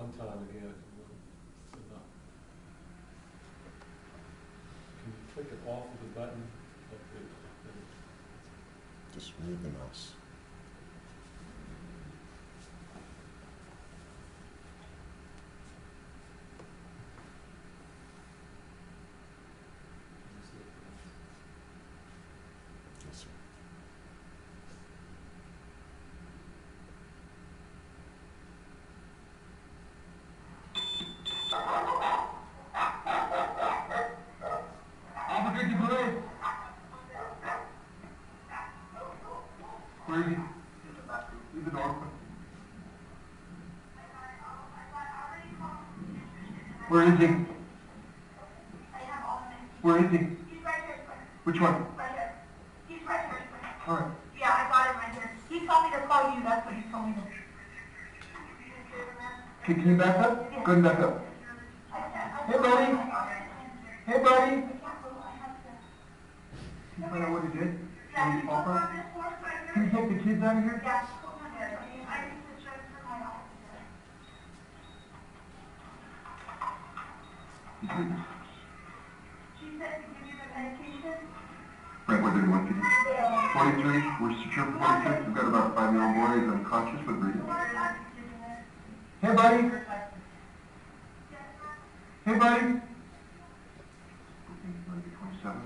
one time again. It's enough. Can you click it off of the button? Just move the mouse. Yes, sir. Albuquerque police. Where is he? Leave the door open. Where is he? Where is he? He's right here. Which one? Right here. He's right here. All right. Yeah, I got him right here. He told me to call you. That's what he told me to. Can you back up? Go ahead and back up. Hey, buddy. Hey, buddy. Can you find out what he did? Where he fall from? Can you take the kids out of here? Yeah. I need to transfer my office. She said to give you the medication. Right, what did he want to do? 43, we're secure for 46. We've got about a 5-year-old boy who's unconscious but breathing. Hey, buddy. Hey, buddy. 27.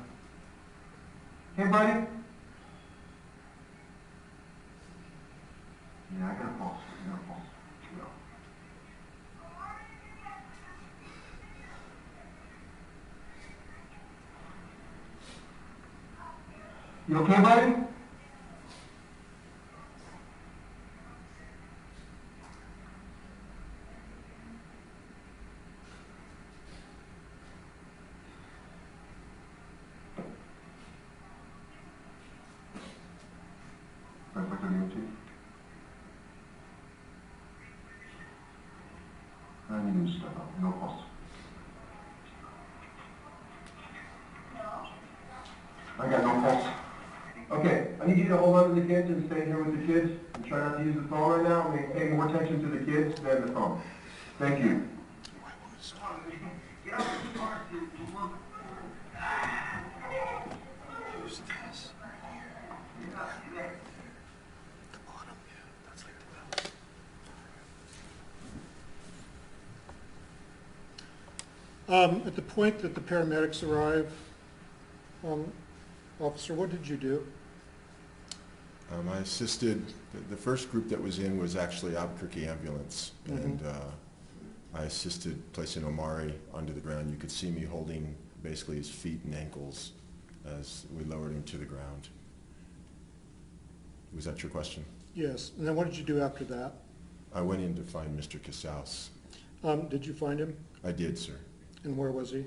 Hey, buddy. Yeah, I got a pulse. I got a pulse. Yeah. You okay, buddy? What's your name, Chief? I need you to step up. No pulse. I got no pulse. Okay, I need you to hold on to the kids and stay here with the kids and try not to use the phone right now. Pay more attention to the kids than the phone. Thank you. At the point that the paramedics arrive, officer, what did you do? I assisted, the first group that was in was actually Albuquerque ambulance, and I assisted placing Omaree onto the ground. You could see me holding basically his feet and ankles as we lowered him to the ground. Was that your question? Yes, and then what did you do after that? I went in to find Mr. Casaus. Did you find him? I did, sir. And where was he?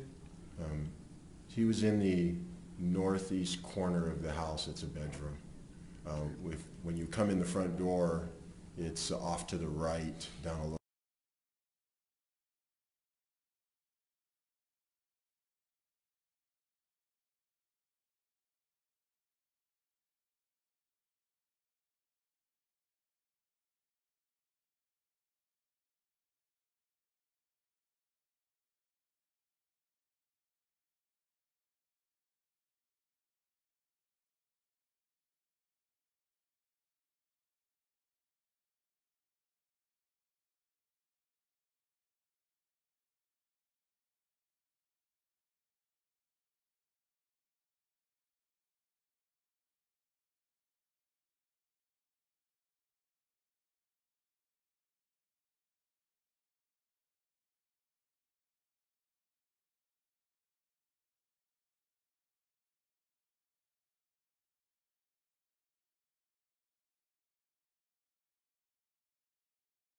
He was in the northeast corner of the house. It's a bedroom. When you come in the front door, it's off to the right, down a little.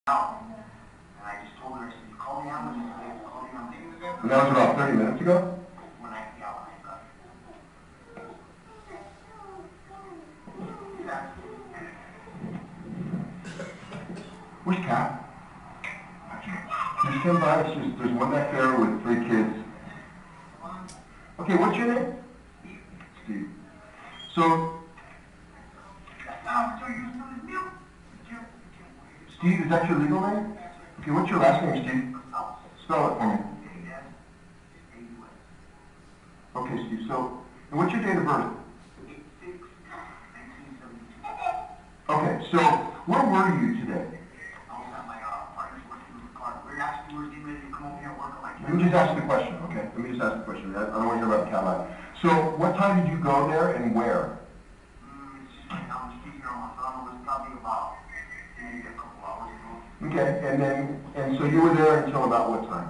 And I just told her, I said, you call me out when you call me out. And that was about 30 minutes ago? When I, yeah, when I got Where's Kat? Just stand by. There's one back there with 3 kids. Okay, what's your name? Steve. So, Steve, is that your legal name? Okay, what's your last name, Steve? Spell it for me. Okay, Steve, so, and what's your date of birth? Okay, so, where were you today? Let me just ask the question, okay? Let me just ask the question. I don't want to hear about the Cadillac. So, what time did you go there and where? Okay, and so you were there until about what time?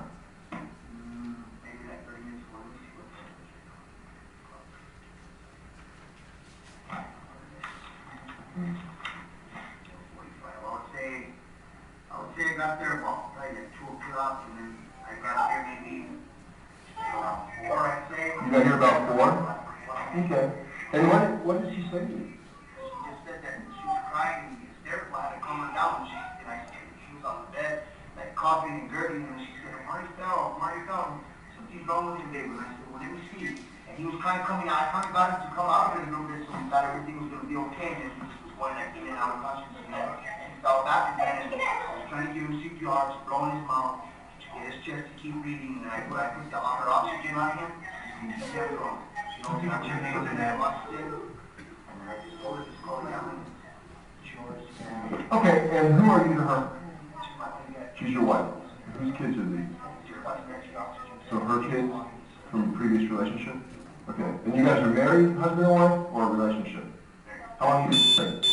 I would say I got there about like at 2 o'clock, and then I got here maybe around 4, I'd say. You got here about 4? Okay. And what did she say to you? She just said that she was crying and hysterical. I had to calm her down, she was on the bed, like coughing and gurgling, and she said, Omaree fell, something's wrong with him, baby. And I said, well, let me see. And he was kind of coming out. I finally got him to come out of it a little bit, so we thought everything was going to be okay, and then he just was going like in and out of consciousness, and he fell back again, and I was trying to give him CPR, just blowing his mouth, get his chest to keep breathing, and I put the her oxygen on him, and he kept going. What's your name today? And I just told her, just call down, George. Okay, and who are you to her? She's my baby. She's your wife. Whose kids are these? So her kids from a previous relationship? Okay. And you guys are married, husband and wife, or a relationship? How long have you been married?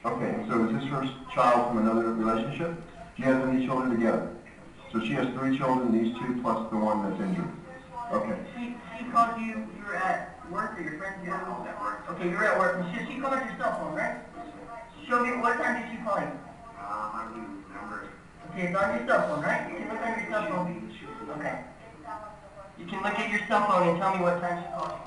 Okay, so is this her child from another relationship? Do you have any children together? So she has 3 children, these 2 plus the one that's injured. Okay. She called you, you were at work, or your friend's at work? Okay, you were at work, and she called at your cell phone, right? Show me, what time did she call you? I don't even remember. Okay, it's on your cell phone, right? You can look at your cell phone. Okay. You can look at your cell phone and tell me what time she called you.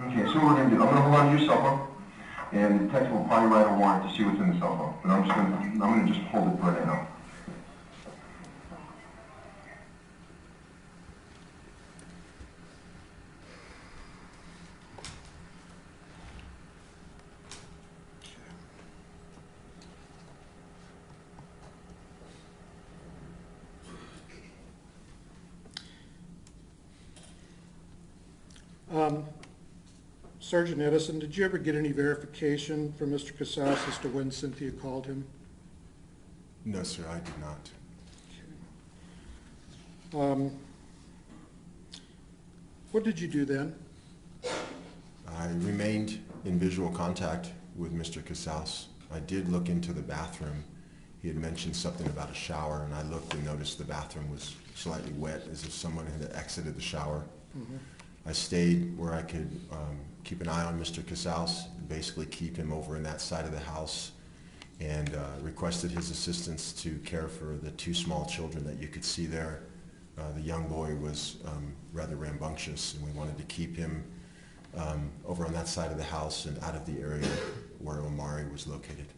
Okay, so what we're going to do, I'm going to hold on to your cell phone, and the detective will probably write a warrant to see what's in the cell phone. But I'm going to just hold it for right now. Sergeant Edison, did you ever get any verification from Mr. Casaus as to when Cynthia called him? No, sir, I did not. What did you do then? I remained in visual contact with Mr. Casaus. I did look into the bathroom. He had mentioned something about a shower, and I looked and noticed the bathroom was slightly wet, as if someone had exited the shower. Mm-hmm. I stayed where I could keep an eye on Mr. Casaus, basically keep him over in that side of the house, and requested his assistance to care for the 2 small children that you could see there. The young boy was rather rambunctious, and we wanted to keep him over on that side of the house and out of the area where Omaree was located.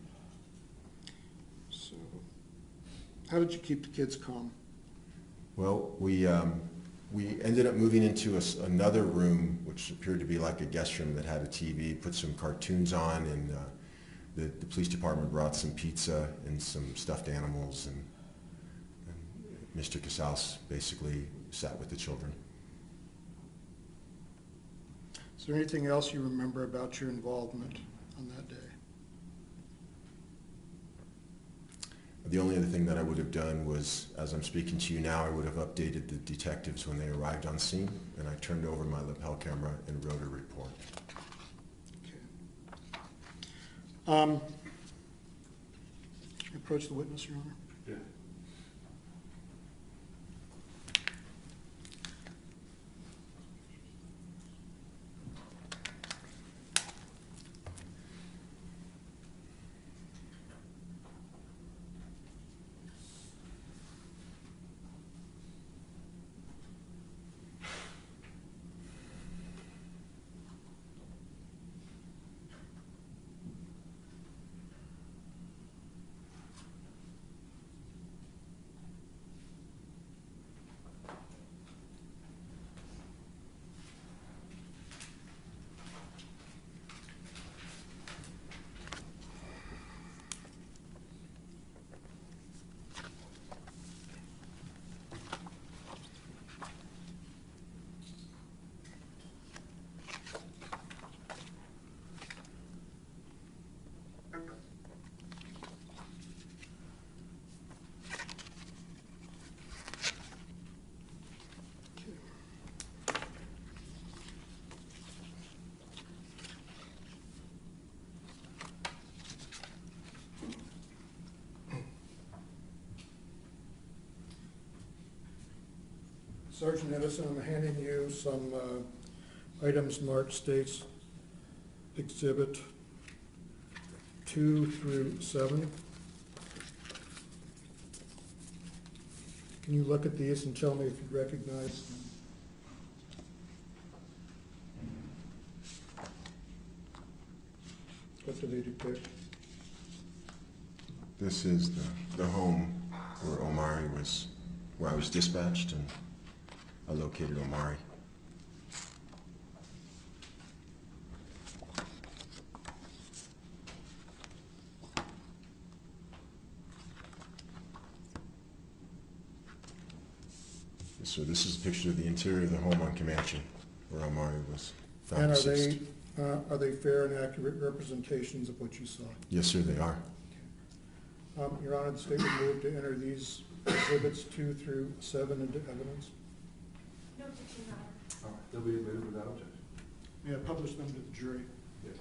So, how did you keep the kids calm? Well, we ended up moving into another room, which appeared to be like a guest room that had a TV, put some cartoons on, and the police department brought some pizza and some stuffed animals, and Mr. Casaus basically sat with the children. Is there anything else you remember about your involvement on that day? The only other thing that I would have done was, as I'm speaking to you now, I would have updated the detectives when they arrived on scene, and I turned over my lapel camera and wrote a report. Okay. Approach the witness, Your Honor. Yeah. Sergeant Edison, I'm handing you some items marked States Exhibit 2 through 7. Can you look at these and tell me if you recognize them? What do they depict? This is the home where Omaree was, where I was dispatched, and I located Omaree. So this is a picture of the interior of the home on Comanche, where Omaree was found And deceased. are they fair and accurate representations of what you saw? Yes, sir, they are. Your Honor, the state would move to enter these exhibits 2 through 7 into evidence. No, Your Honor. All right, they'll be admitted without objection. May I publish them to the jury? Yes.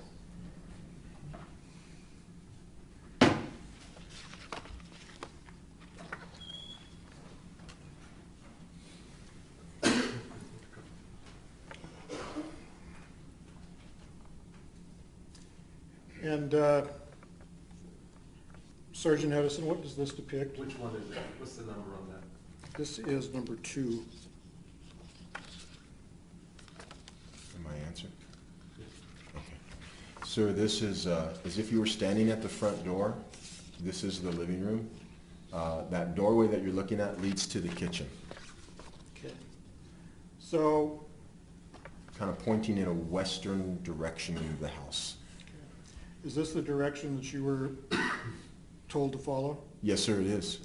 And Sergeant Edison, what does this depict? Which one is it? What's the number on that? This is number 2. My answer? Okay. So this is as if you were standing at the front door. This is the living room. That doorway that you're looking at leads to the kitchen, Okay. So, kind of pointing in a western direction of the house. is this the direction that you were told to follow? Yes, sir, it is.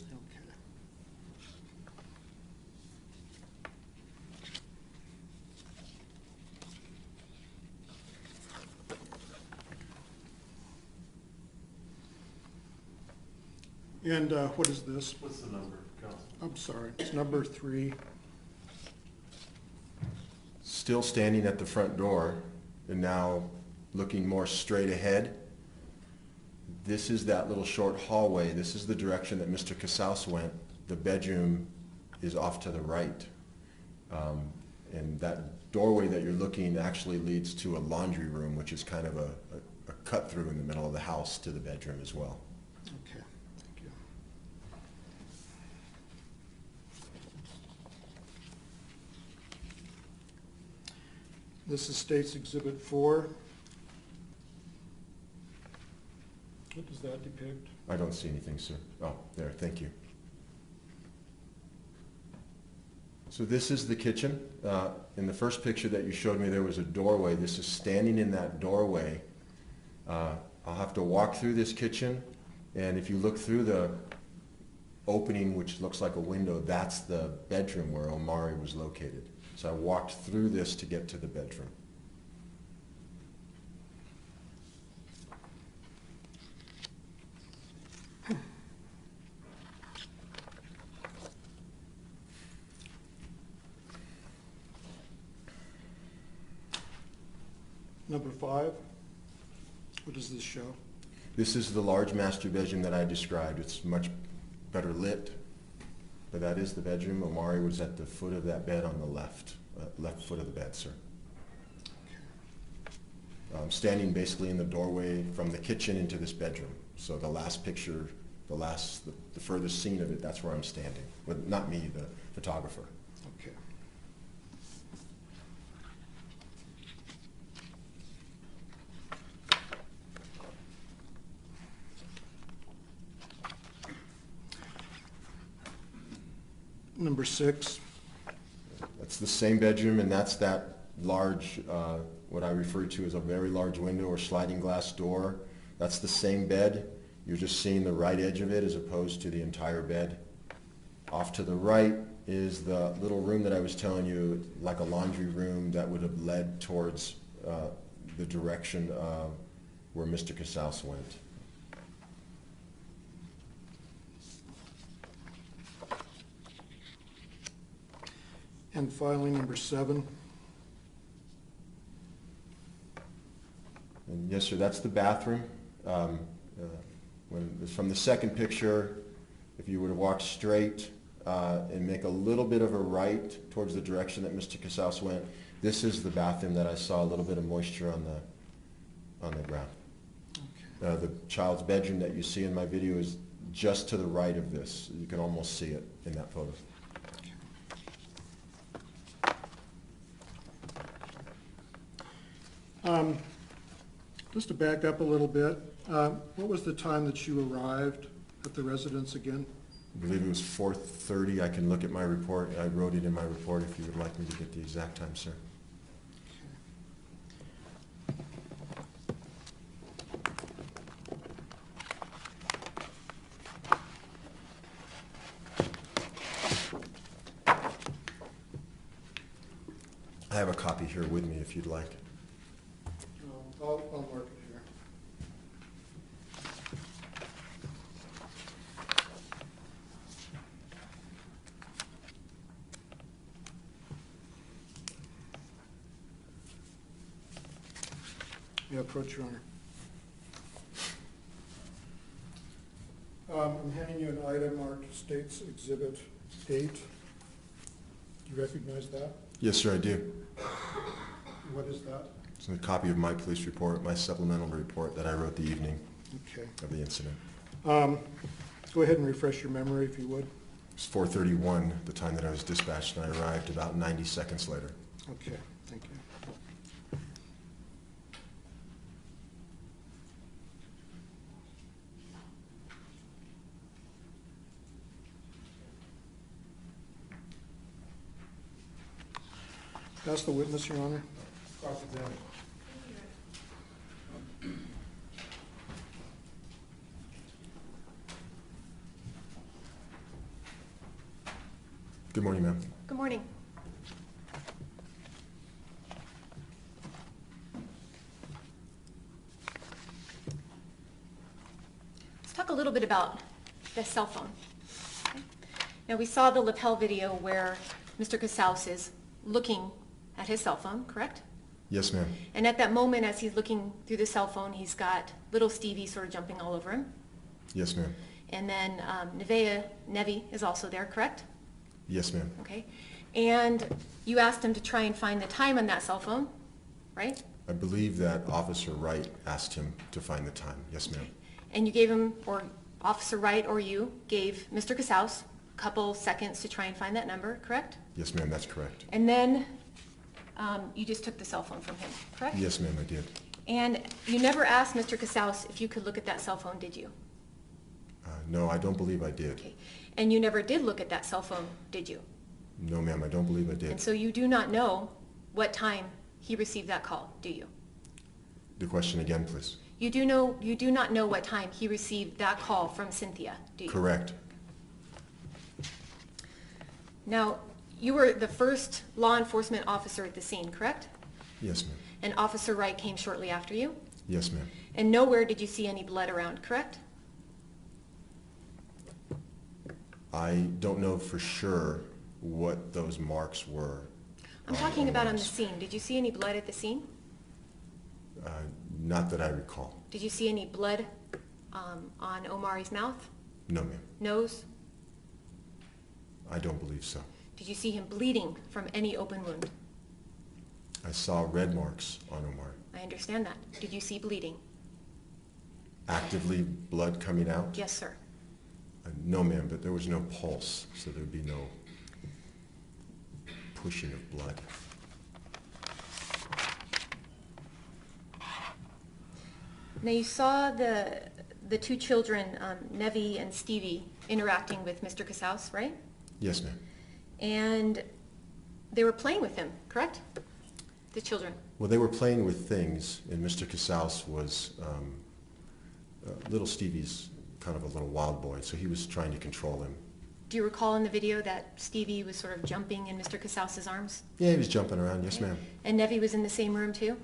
Okay. And what is this? What's the number, Counsel? I'm sorry, it's number 3. Still standing at the front door and now looking more straight ahead. This is that little short hallway. This is the direction that Mr. Casaus went. The bedroom is off to the right. And that doorway that you're looking actually leads to a laundry room, which is kind of a cut through in the middle of the house to the bedroom as well. Okay, thank you. This is State's Exhibit 4. What does that depict? I don't see anything, sir. Oh, there, thank you. So this is the kitchen. In the first picture that you showed me, there was a doorway. This is standing in that doorway. I'll have to walk through this kitchen, and if you look through the opening, which looks like a window, that's the bedroom where Omaree was located. So I walked through this to get to the bedroom. Number 5, what does this show? This is the large master bedroom that I described. It's much better lit, but that is the bedroom. Omaree was at the foot of that bed on the left foot of the bed, sir. Standing basically in the doorway from the kitchen into this bedroom. So the last picture, the furthest scene of it, that's where I'm standing. But not me, the photographer. Okay. Number 6. That's the same bedroom, and that's that large, what I refer to as a very large window or sliding glass door. That's the same bed. You're just seeing the right edge of it as opposed to the entire bed. Off to the right is the little room that I was telling you, like a laundry room that would have led towards the direction where Mr. Casaus went. And finally, number 7. And yes, sir, that's the bathroom. From the second picture, if you were to walk straight, and make a little bit of a right towards the direction that Mr. Casaus went, this is the bathroom that I saw a little bit of moisture on the ground. The child's bedroom that you see in my video is just to the right of this. You can almost see it in that photo. Just to back up a little bit, what was the time that you arrived at the residence again? I believe it was 4:30. I can look at my report. I wrote it in my report if you would like me to get the exact time, sir. I have a copy here with me if you'd like. I'll mark it here. Yeah, approach, Your Honor. I'm handing you an item marked States Exhibit 8. Do you recognize that? Yes, sir, I do. What is that? It's a copy of my police report, my supplemental report that I wrote the evening Okay. of the incident. Go ahead and refresh your memory if you would. It's 4:31, the time that I was dispatched, and I arrived about 90 seconds later. Okay, thank you. Ask the witness, Your Honor. Cross-examine. Good morning, ma'am. Good morning. Let's talk a little bit about the cell phone. Okay. Now, we saw the lapel video where Mr. Casaus is looking at his cell phone, correct? Yes, ma'am. And at that moment, as he's looking through the cell phone, he's got little Stevie sort of jumping all over him. Yes, ma'am. And then Nevi is also there, correct? Yes, ma'am. Okay. And you asked him to try and find the time on that cell phone, right? I believe that Officer Wright asked him to find the time. Yes, ma'am. And you gave him, or Officer Wright or you, gave Mr. Casaus a couple seconds to try and find that number, correct? Yes, ma'am, that's correct. And then you just took the cell phone from him, correct? Yes, ma'am, I did. And you never asked Mr. Casaus if you could look at that cell phone, did you? No, I don't believe I did. Okay. And you never did look at that cell phone, did you? No, ma'am, I don't believe I did. And so you do not know what time he received that call, do you? The question again, please. You do not know what time he received that call from Cynthia, do you? Correct. Now, you were the first law enforcement officer at the scene, correct? Yes, ma'am. And Officer Wright came shortly after you? Yes, ma'am. And nowhere did you see any blood around, correct? I don't know for sure what those marks were. I'm talking about on the marks. scene. Did you see any blood at the scene? Not that I recall. Did you see any blood on Omaree's mouth, No, ma'am. nose? I don't believe so. Did you see him bleeding from any open wound? I saw red marks on Omar. I understand that. Did you see bleeding? Actively blood coming out? Yes, sir. No, ma'am, but there was no pulse, so there'd be no pushing of blood. Now, you saw the two children, Nevi and Stevie, interacting with Mr. Casaus, right? Yes, ma'am. And they were playing with him, correct? The children. Well, they were playing with things, and Mr. Casaus was, little Stevie's kind of a little wild boy, so he was trying to control him. Do you recall in the video that Stevie was sort of jumping in Mr. Casaus's arms? Yeah, he was jumping around. Yes, ma'am. And Nevi was in the same room too?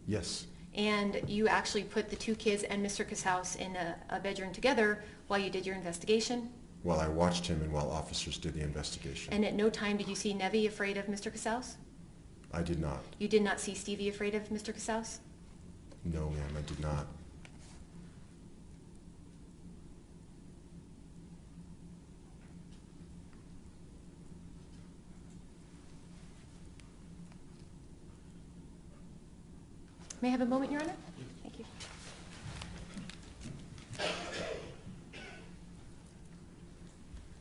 Yes. And you actually put the two kids and Mr. Casaus in a bedroom together while you did your investigation? While I watched him and while officers did the investigation. And at no time did you see Nevi afraid of Mr. Casaus? I did not. You did not see Stevie afraid of Mr. Casaus? No, ma'am, I did not. May I have a moment, Your Honor? Thank you.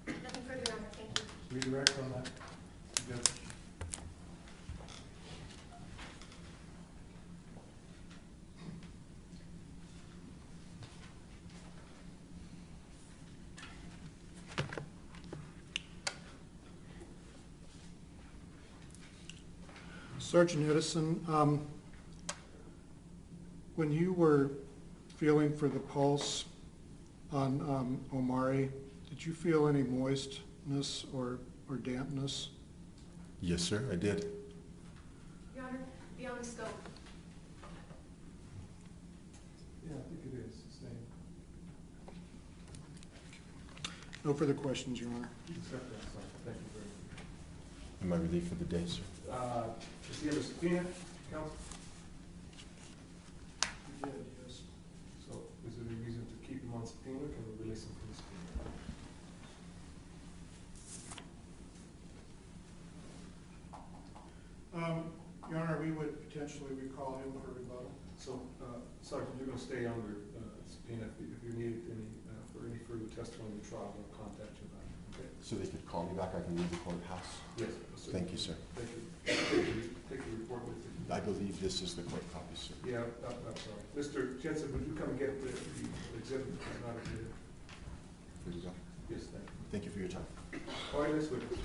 Nothing further, Your Honor. Thank you. Redirect on that, Judge. Sergeant Edison, when you were feeling for the pulse on Omaree, did you feel any moistness or dampness? Yes, sir, I did. Your Honor, beyond the scope. Yeah, I think it is, sustained. No further questions, Your Honor. Accept that, Sergeant. Thank you very much. Am I relieved for the day, sir? Does he have a subpoena, counsel? You did, yes. So is there a reason to keep him on subpoena, or can we release him from the subpoena? Your Honor, we would potentially recall him for rebuttal. So, Sergeant, you're gonna stay under subpoena. If you need any, for any further testimony in the trial, we'll contact you about it, okay? So they could call me back, I can leave the courthouse? Yes, sir. Thank you, sir. Thank you. Take the report with you. I believe this is the court copy, sir. Yeah, I'm sorry. Mr. Jensen, would you come and get the exhibit? It's not exhibit. Good to go. Yes, thank you. Thank you for your time. All right, let's witness.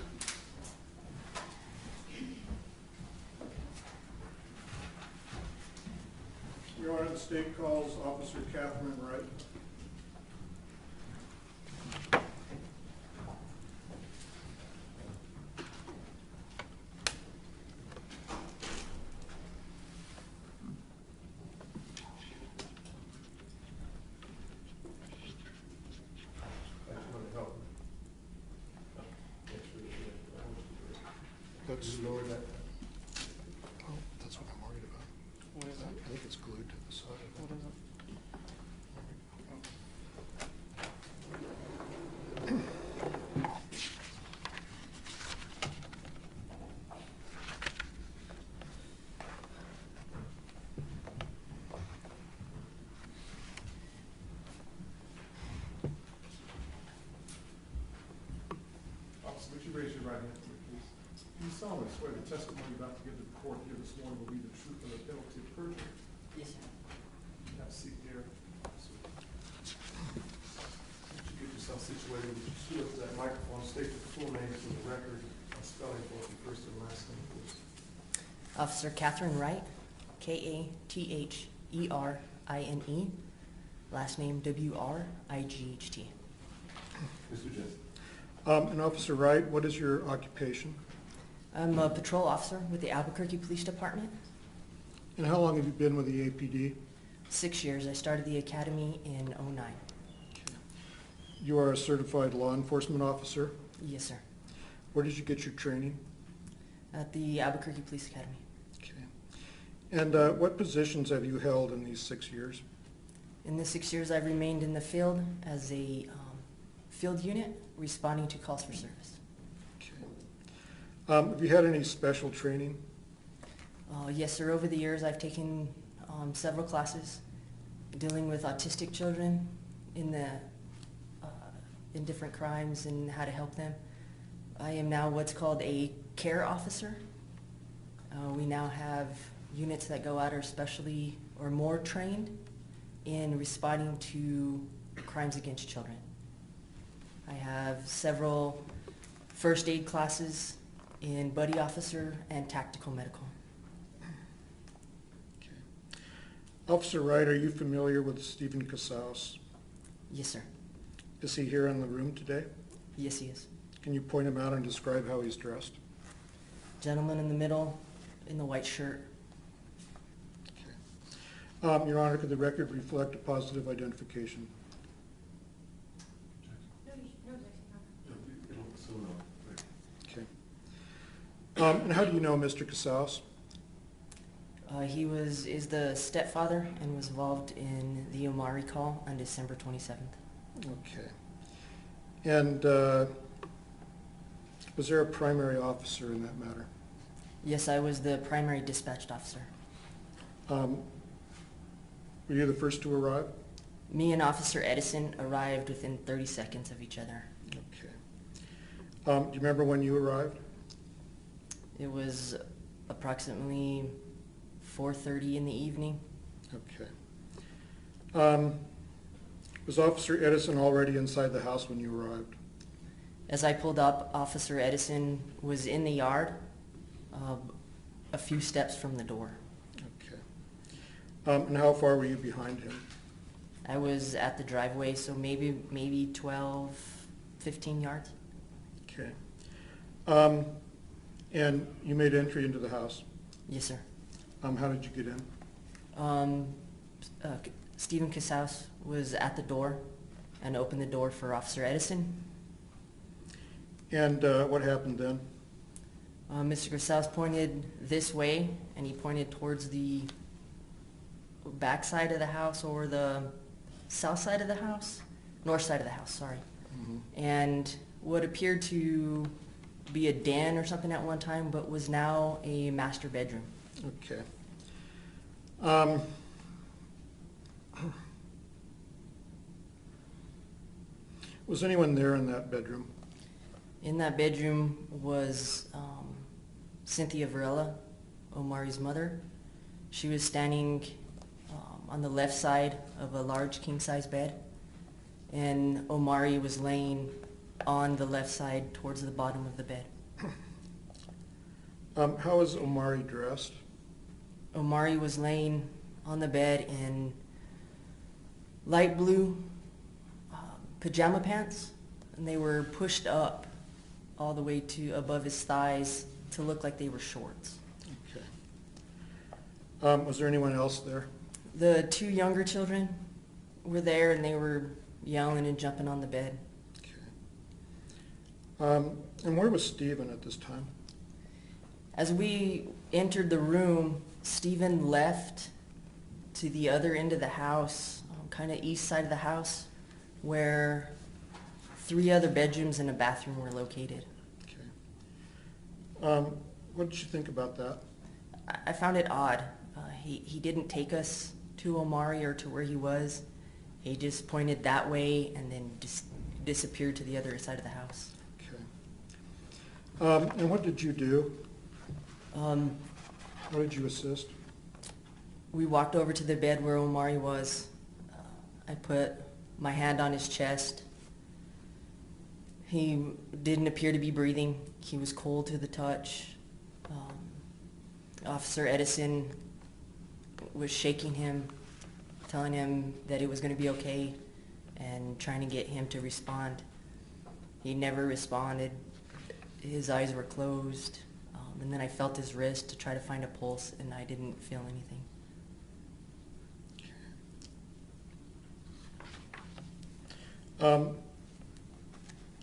Your Honor, the state calls Officer Catherine Wright. I just want to help. Make sure that That's, you lower that. oh, that's what I'm worried about. What is that? I think it's glued to the side of it. What is it? Officer, would you raise your right hand, please? Do you solemnly swear the testimony you're about to give to the court here this morning will be the truth and the penalty of perjury? Yes, sir. Have a seat there. Would you get yourself situated? Would you swear to that microphone, state your full name for the record, and spelling both your first and last name, please? Officer Catherine Wright, Katherini, last name Wright. Mr. Jensen. And Officer Wright, what is your occupation? I'm a patrol officer with the Albuquerque Police Department. And how long have you been with the APD? 6 years. I started the academy in '09. You are a certified law enforcement officer. Yes, sir. Where did you get your training? At the Albuquerque Police Academy. Okay. And what positions have you held in these 6 years? In the 6 years, I've remained in the field as a field unit responding to calls for service. Okay. Have you had any special training? Yes, sir. Over the years, I've taken several classes dealing with autistic children in different crimes and how to help them. I am now what's called a care officer. We now have units that go out are specially or more trained in responding to crimes against children. I have several first aid classes in buddy officer and tactical medical. Okay. Officer Wright, are you familiar with Stephen Casaus? Yes, sir. Is he here in the room today? Yes, he is. Can you point him out and describe how he's dressed? Gentleman in the middle in the white shirt. Okay. Your Honor, could the record reflect a positive identification? Okay. And how do you know Mr. Casaus? He is the stepfather and was involved in the Omaree call on December 27th. Okay. And was there a primary officer in that matter? Yes, I was the primary dispatched officer. Were you the first to arrive? Me and Officer Edison arrived within 30 seconds of each other. Okay. Do you remember when you arrived? It was approximately 4:30 in the evening. Okay. Was Officer Edison already inside the house when you arrived? As I pulled up, Officer Edison was in the yard, a few steps from the door. Okay. And how far were you behind him? I was at the driveway, so maybe 12, 15 yards. Okay. And you made entry into the house. Yes, sir. How did you get in? Stephen Casaus was at the door and opened the door for Officer Edison. And what happened then? Mr. Casaus pointed this way, and he pointed towards the back side of the house, or the south side of the house? North side of the house, sorry. Mm-hmm. And what appeared to be a den or something at one time, but was now a master bedroom. Okay. Was anyone there in that bedroom? In that bedroom was Cynthia Varela, Omaree's mother. She was standing on the left side of a large king-size bed, and Omaree was laying on the left side towards the bottom of the bed. How was Omaree dressed? Omaree was laying on the bed in light blue pajama pants, and they were pushed up all the way to above his thighs to look like they were shorts. Okay. Was there anyone else there? The two younger children were there, and they were yelling and jumping on the bed. Okay. And where was Stephen at this time? As we entered the room, Stephen left to the other end of the house, kind of east side of the house, where 3 other bedrooms and a bathroom were located. Okay. What did you think about that? I found it odd. He didn't take us to Omaree or to where he was. He just pointed that way and then just disappeared to the other side of the house. Okay. And what did you do? How How did you assist? We walked over to the bed where Omaree was. I put my hand on his chest. He didn't appear to be breathing. He was cold to the touch. Officer Edison was shaking him, telling him that it was going to be okay, and trying to get him to respond. He never responded. His eyes were closed. And then I felt his wrist to try to find a pulse, and I didn't feel anything.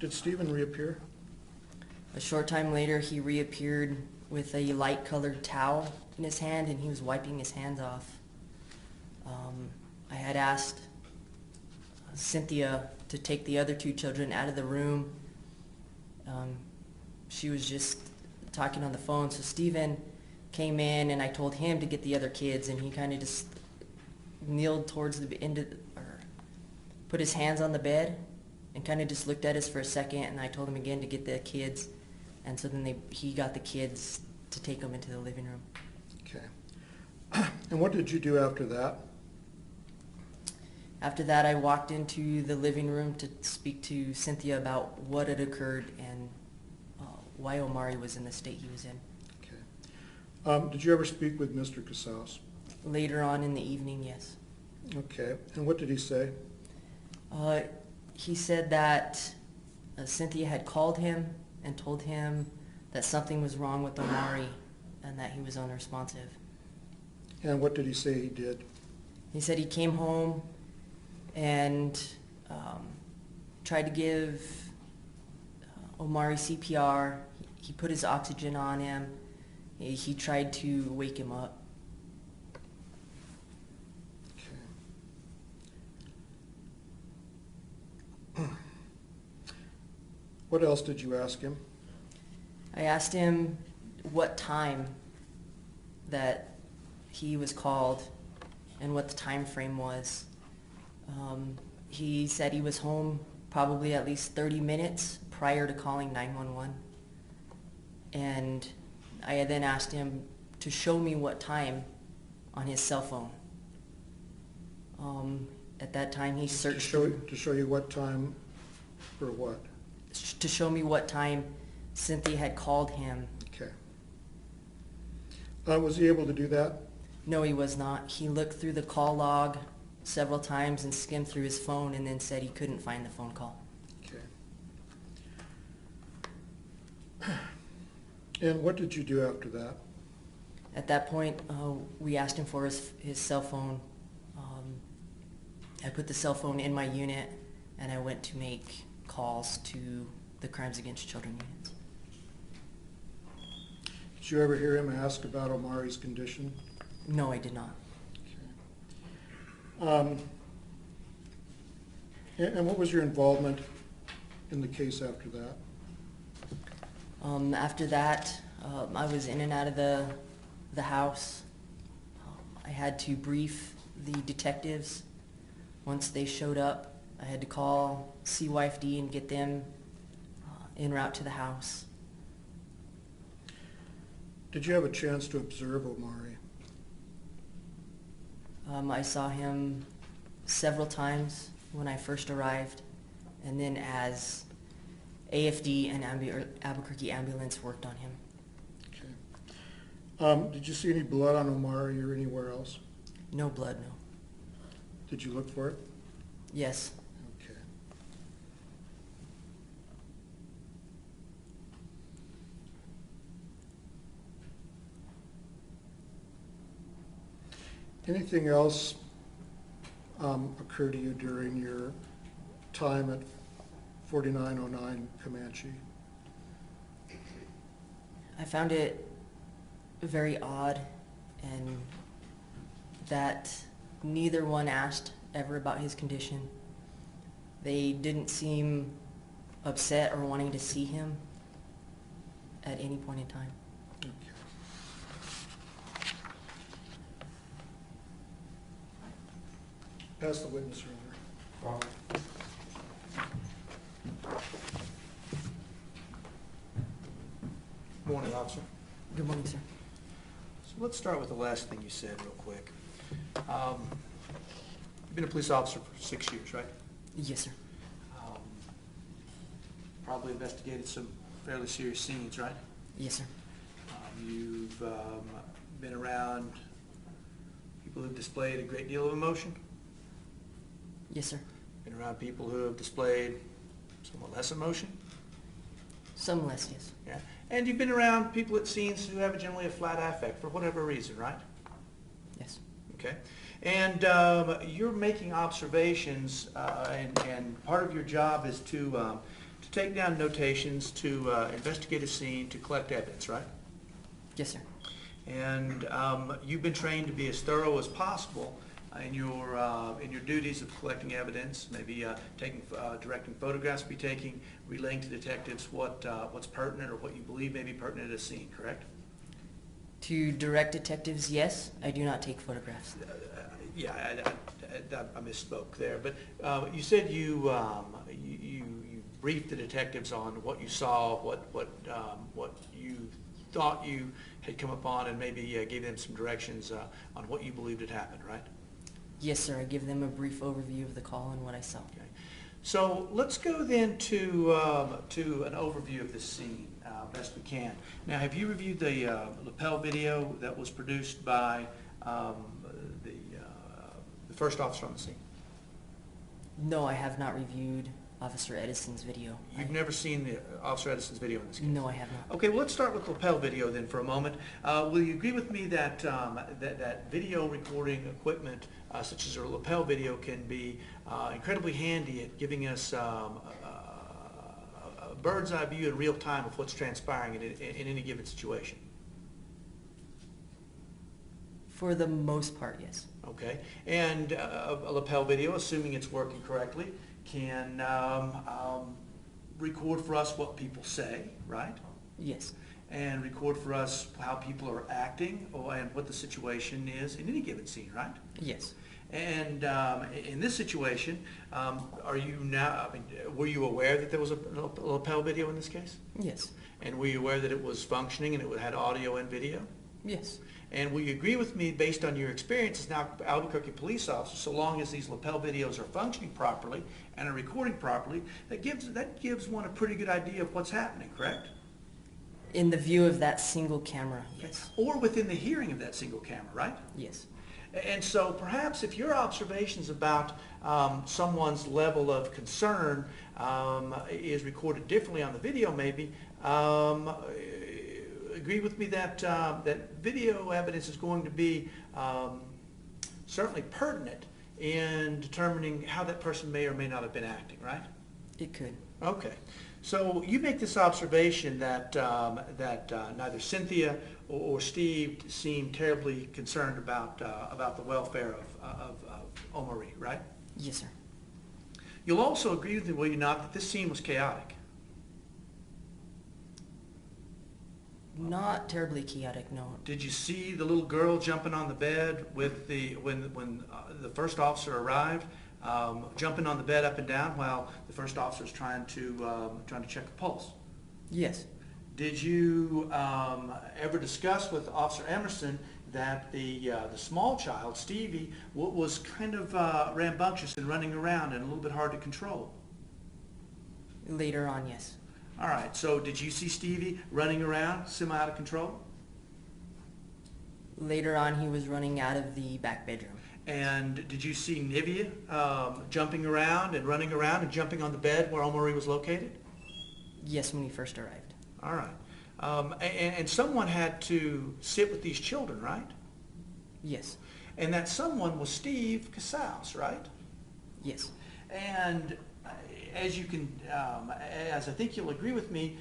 Did Stephen reappear? A short time later, he reappeared with a light-colored towel in his hand, and he was wiping his hands off. I had asked Cynthia to take the other 2 children out of the room. She was just talking on the phone, so Stephen came in, and I told him to get the other kids, and he kind of just kneeled towards the end of, or put his hands on the bed, and kind of just looked at us for a second, and I told him again to get the kids, and so then he got the kids to take them into the living room. Okay. And what did you do after that? After that, I walked into the living room to speak to Cynthia about what had occurred and why Omaree was in the state he was in. Okay. Did you ever speak with Mr. Casaus? Later on in the evening, yes. Okay. And what did he say? He said that Cynthia had called him and told him that something was wrong with Omaree and that he was unresponsive. And what did he say he did? He said he came home and tried to give Omaree CPR. He put his oxygen on him. He tried to wake him up. Okay. What else did you ask him? I asked him what time that he was called and what the time frame was. He said he was home probably at least 30 minutes prior to calling 911. And I then asked him to show me what time on his cell phone. At that time he searched... To show you what time for what? To show me what time Cynthia had called him. Okay. Was he able to do that? No, he was not. He looked through the call log several times and skimmed through his phone and then said he couldn't find the phone call. Okay. And what did you do after that? At that point, we asked him for his cell phone. I put the cell phone in my unit and I went to make calls to the Crimes Against Children units. Did you ever hear him ask about Omaree's condition? No, I did not. Okay. And what was your involvement in the case after that? After that, I was in and out of the house. I had to brief the detectives. Once they showed up, I had to call CYFD and get them en route to the house. Did you have a chance to observe Omaree? I saw him several times when I first arrived, and then as AFD and Albuquerque ambulance worked on him. Okay. Did you see any blood on Omaree or anywhere else? No blood, no. Did you look for it? Yes. Okay. Anything else occur to you during your time at 4909 Comanche? I found it very odd, and that neither one asked ever about his condition. They didn't seem upset or wanting to see him at any point in time. Okay. Pass the witness room. Morning, officer. Good morning, sir. So let's start with the last thing you said real quick. You've been a police officer for 6 years, right? Yes, sir. Probably investigated some fairly serious scenes, right? Yes, sir. You've been around people who've displayed a great deal of emotion? Yes, sir. Been around people who have displayed somewhat less emotion? Some less, yes. Yeah. And you've been around people at scenes who have generally a flat affect for whatever reason, right? Yes. Okay. And you're making observations, and part of your job is to take down notations, to investigate a scene, to collect evidence, right? Yes, sir. And you've been trained to be as thorough as possible in your duties of collecting evidence, maybe directing photographs to be taken, relaying to detectives what's pertinent or what you believe may be pertinent at a scene, correct? To direct detectives, yes. I do not take photographs. Yeah, I misspoke there. But you said you briefed the detectives on what you saw, what you thought you had come upon, and maybe gave them some directions on what you believed had happened, right? Yes, sir. I give them a brief overview of the call and what I saw. Okay. So let's go then to an overview of this scene, best we can. Now, have you reviewed the lapel video that was produced by the first officer on the scene? No, I have not reviewed Officer Edison's video. You've never seen the Officer Edison's video in this case? No, I have not. Okay, well, let's start with the lapel video then for a moment. Will you agree with me that that video recording equipment, such as a lapel video, can be incredibly handy at giving us a bird's eye view in real time of what's transpiring in any given situation? For the most part, yes. Okay, and a lapel video, assuming it's working correctly, can record for us what people say, right? Yes. and record for us how people are acting and what the situation is in any given scene, right? Yes. And in this situation, are you now, I mean, were you aware that there was a lapel video in this case? Yes. And were you aware that it was functioning and it had audio and video? Yes. And will you agree with me, based on your experience as now Albuquerque police officer, so long as these lapel videos are functioning properly and are recording properly, that gives one a pretty good idea of what's happening, correct? In the view of that single camera, yes. Or within the hearing of that single camera, right? Yes. And so perhaps if your observations about someone's level of concern is recorded differently on the video, maybe, agree with me that that video evidence is going to be certainly pertinent in determining how that person may or may not have been acting, right? It could. Okay. So you make this observation that neither Cynthia or Steve seemed terribly concerned about the welfare of Omaree, right? Yes, sir. You'll also agree with me, will you not, that this scene was chaotic? Not terribly chaotic, no. Did you see the little girl jumping on the bed with when the first officer arrived, jumping on the bed up and down while the first officer is trying to check a pulse? Yes. Did you ever discuss with Officer Emerson that the small child, Stevie, was kind of rambunctious and running around and a little bit hard to control? Later on, yes. All right, so did you see Stevie running around, semi out of control? Later on, he was running out of the back bedroom. And did you see Nivea jumping around and running around and jumping on the bed where Omaree was located? Yes, when he first arrived. All right. And someone had to sit with these children, right? Yes. And that someone was Steve Casaus, right? Yes. And as you can, as I think you'll agree with me,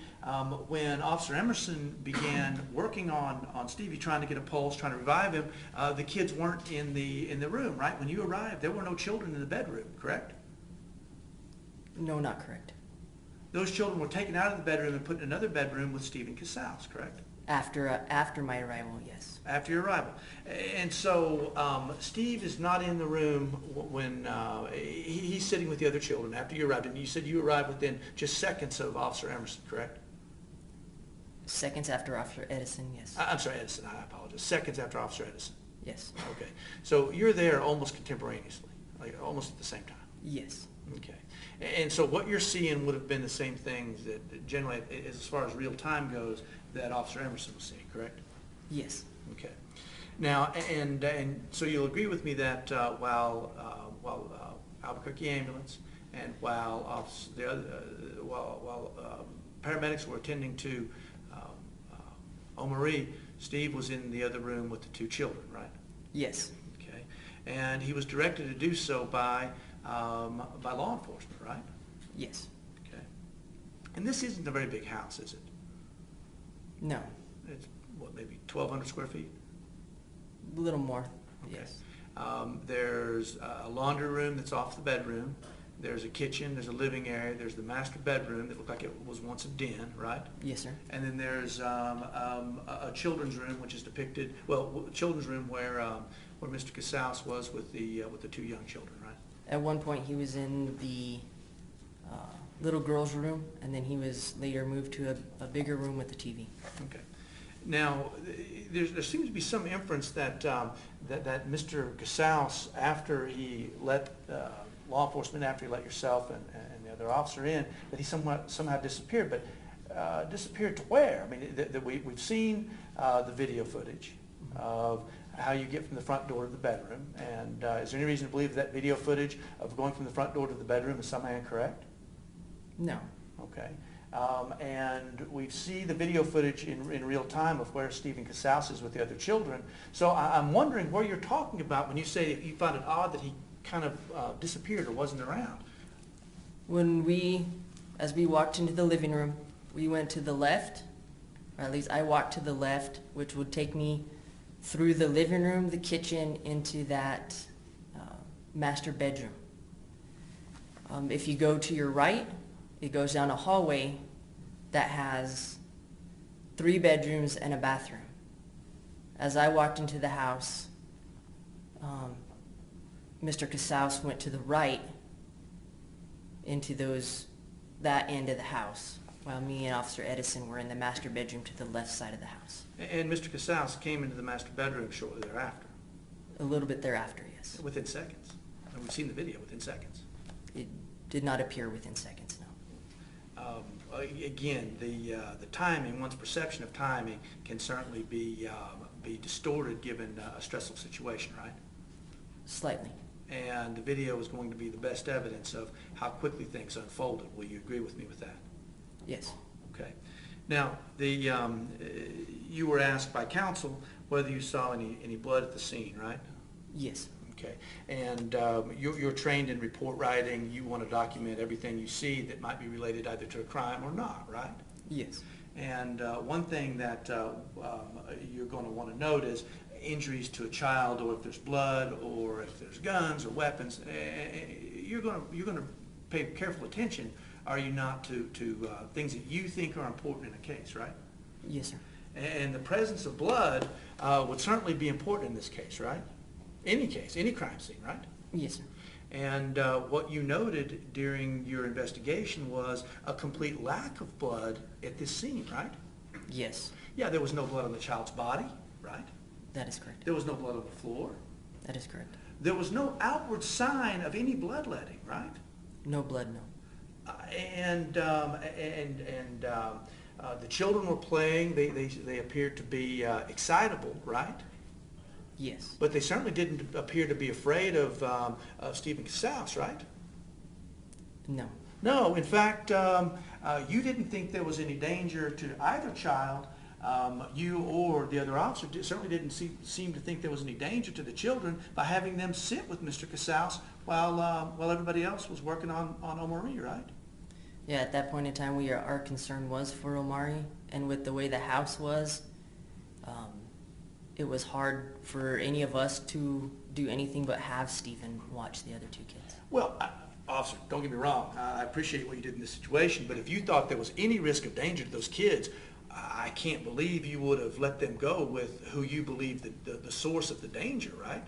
when Officer Emerson began working on Stevie, trying to get a pulse, trying to revive him, the kids weren't in the room, right? When you arrived, there were no children in the bedroom, correct? No, not correct. Those children were taken out of the bedroom and put in another bedroom with Stephen Casaus, correct? After my arrival, yes. After your arrival. And so Steve is not in the room when he's sitting with the other children after you arrived. And you said you arrived within just seconds of Officer Emerson, correct? Seconds after Officer Edison, yes. I'm sorry, Edison, I apologize. Seconds after Officer Edison. Yes. Okay. So you're there almost contemporaneously, like almost at the same time. Yes. Okay. And so what you're seeing would have been the same things that generally, as far as real time goes, that Officer Emerson was seeing, correct? Yes. Okay. Now, and so you'll agree with me that while Albuquerque ambulance and while paramedics were attending to Omaree, Steve was in the other room with the two children, right? Yes. Okay. And he was directed to do so by law enforcement, right? Yes. Okay. And this isn't a very big house, is it? No. It's, what, maybe 1,200 square feet? A little more. Okay. Yes. There's a laundry room that's off the bedroom. There's a kitchen. There's a living area. There's the master bedroom that looked like it was once a den, right? Yes, sir. And then there's a children's room, which is depicted, well, children's room where Mr. Casaus was with the two young children, right? At one point, he was in the little girl's room, and then he was later moved to a bigger room with a TV. Okay. Now, there seems to be some inference that that Mr. Casaus, after he let law enforcement, after he let yourself and the other officer in, that he somehow disappeared. But disappeared to where? I mean, we've seen the video footage of how you get from the front door to the bedroom. And is there any reason to believe that video footage of going from the front door to the bedroom is somehow incorrect? No. Okay. And we see the video footage in real time of where Stephen Casaus is with the other children. So I'm wondering where you're talking about when you say you found it odd that he kind of disappeared or wasn't around. As we walked into the living room, we went to the left, or at least I walked to the left, which would take me through the living room, the kitchen, into that master bedroom. If you go to your right, it goes down a hallway that has 3 bedrooms and a bathroom. As I walked into the house, Mr. Casaus went to the right into that end of the house, while me and Officer Edison were in the master bedroom to the left side of the house. And Mr. Casaus came into the master bedroom shortly thereafter? A little bit thereafter, yes. Within seconds? And we've seen the video within seconds. It did not appear within seconds, no. Again, the timing, one's perception of timing can certainly be distorted given a stressful situation, right? Slightly. And the video is going to be the best evidence of how quickly things unfolded. Will you agree with me with that? Yes. Okay. Now, you were asked by counsel whether you saw any blood at the scene, right? Yes. Okay. And you're trained in report writing. You want to document everything you see that might be related either to a crime or not, right? Yes. And one thing that you're going to want to note is injuries to a child, or if there's blood, or if there's guns or weapons. You're going to pay careful attention, are you not, to things that you think are important in a case, right? Yes, sir. And the presence of blood would certainly be important in this case, right? Any case, any crime scene, right? Yes, sir. And what you noted during your investigation was a complete lack of blood at this scene, right? Yes. Yeah, there was no blood on the child's body, right? That is correct. There was no blood on the floor. That is correct. There was no outward sign of any bloodletting, right? No blood, no. The children were playing. They appeared to be excitable, right? Yes. But they certainly didn't appear to be afraid of Stephen Casaus, right? No. No. In fact, you didn't think there was any danger to either child. You or the other officer certainly didn't seem to think there was any danger to the children by having them sit with Mr. Casaus while everybody else was working on Omaree, right? Yeah, at that point in time, our concern was for Omaree, and with the way the house was, it was hard for any of us to do anything but have Stephen watch the other 2 kids. Well, officer, don't get me wrong. I appreciate what you did in this situation, but if you thought there was any risk of danger to those kids, I can't believe you would have let them go with who you believe the source of the danger, right?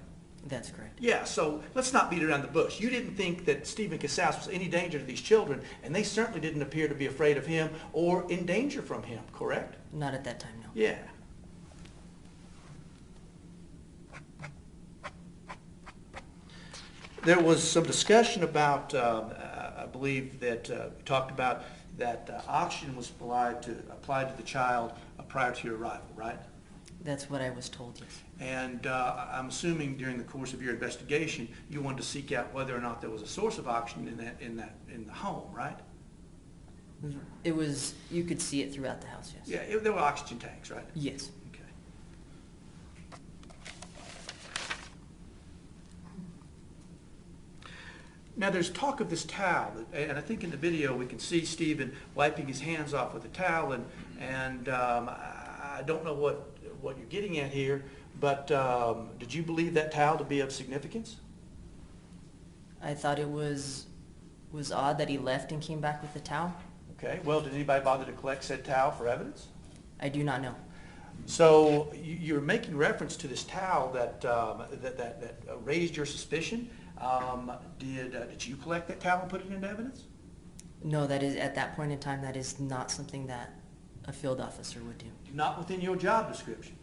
That's correct. Yeah, so let's not beat around the bush. You didn't think that Stephen Casaus was any danger to these children, and they certainly didn't appear to be afraid of him or in danger from him, correct? Not at that time, no. Yeah. There was some discussion about, I believe that talked about that oxygen was applied to the child prior to your arrival, right? That's what I was told, yes. And I'm assuming during the course of your investigation, you wanted to seek out whether or not there was a source of oxygen in the home, right? It was, you could see it throughout the house, yes. Yeah, there were oxygen tanks, right? Yes. Okay. Now there's talk of this towel, and I think in the video we can see Stephen wiping his hands off with a towel, and I don't know what you're getting at here, but did you believe that towel to be of significance? I thought it was odd that he left and came back with the towel. Okay, well, did anybody bother to collect said towel for evidence? I do not know. So you're making reference to this towel that raised your suspicion. Did you collect that towel and put it into evidence? No, that is, at that point in time, that is not something that a field officer would do. Not within your job description.